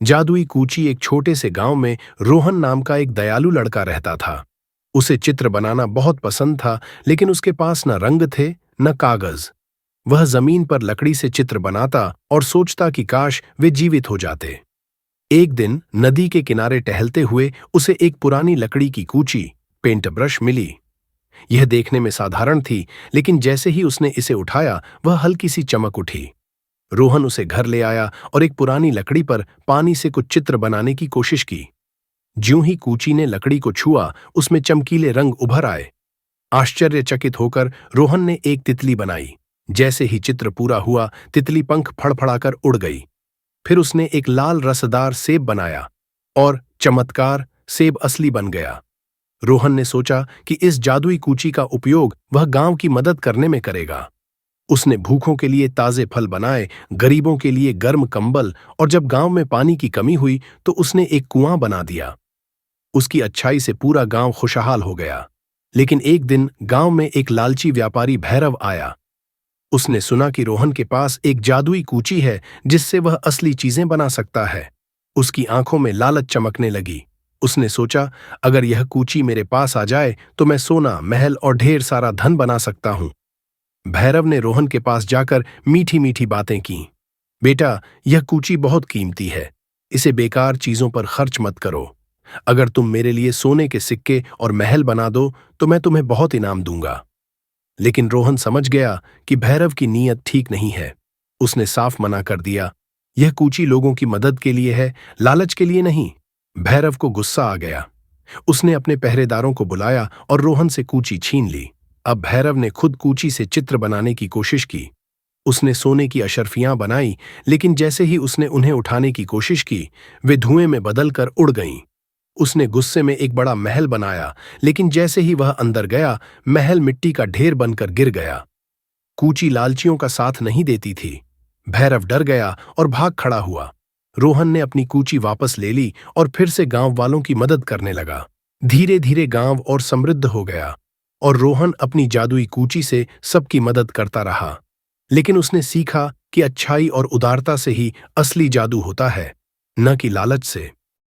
जादुई कूची एक छोटे से गांव में रोहन नाम का एक दयालु लड़का रहता था। उसे चित्र बनाना बहुत पसंद था, लेकिन उसके पास न रंग थे न कागज। वह जमीन पर लकड़ी से चित्र बनाता और सोचता कि काश वे जीवित हो जाते। एक दिन नदी के किनारे टहलते हुए उसे एक पुरानी लकड़ी की कूची पेंट ब्रश मिली। यह देखने में साधारण थी, लेकिन जैसे ही उसने इसे उठाया वह हल्की सी चमक उठी। रोहन उसे घर ले आया और एक पुरानी लकड़ी पर पानी से कुछ चित्र बनाने की कोशिश की। ज्यों ही कूची ने लकड़ी को छुआ, उसमें चमकीले रंग उभर आए। आश्चर्यचकित होकर रोहन ने एक तितली बनाई। जैसे ही चित्र पूरा हुआ, तितली पंख फड़फड़ाकर उड़ गई। फिर उसने एक लाल रसदार सेब बनाया और चमत्कार, सेब असली बन गया। रोहन ने सोचा कि इस जादुई कूची का उपयोग वह गांव की मदद करने में करेगा। उसने भूखों के लिए ताजे फल बनाए, गरीबों के लिए गर्म कंबल, और जब गांव में पानी की कमी हुई तो उसने एक कुआं बना दिया। उसकी अच्छाई से पूरा गांव खुशहाल हो गया। लेकिन एक दिन गांव में एक लालची व्यापारी भैरव आया। उसने सुना कि रोहन के पास एक जादुई कूची है जिससे वह असली चीजें बना सकता है। उसकी आंखों में लालच चमकने लगी। उसने सोचा, अगर यह कूची मेरे पास आ जाए तो मैं सोना, महल और ढेर सारा धन बना सकता हूं। भैरव ने रोहन के पास जाकर मीठी मीठी बातें की। बेटा, यह कूची बहुत कीमती है, इसे बेकार चीजों पर खर्च मत करो। अगर तुम मेरे लिए सोने के सिक्के और महल बना दो तो मैं तुम्हें बहुत इनाम दूंगा। लेकिन रोहन समझ गया कि भैरव की नीयत ठीक नहीं है। उसने साफ मना कर दिया, यह कूची लोगों की मदद के लिए है, लालच के लिए नहीं। भैरव को गुस्सा आ गया। उसने अपने पहरेदारों को बुलाया और रोहन से कूची छीन ली। अब भैरव ने खुद कूची से चित्र बनाने की कोशिश की। उसने सोने की अशर्फियां बनाई, लेकिन जैसे ही उसने उन्हें उठाने की कोशिश की, वे धुएं में बदलकर उड़ गईं। उसने गुस्से में एक बड़ा महल बनाया, लेकिन जैसे ही वह अंदर गया, महल मिट्टी का ढेर बनकर गिर गया। कूची लालचियों का साथ नहीं देती थी। भैरव डर गया और भाग खड़ा हुआ। रोहन ने अपनी कूची वापस ले ली और फिर से गांव वालों की मदद करने लगा। धीरे धीरे गांव और समृद्ध हो गया और रोहन अपनी जादुई कूची से सबकी मदद करता रहा। लेकिन उसने सीखा कि अच्छाई और उदारता से ही असली जादू होता है, न कि लालच से।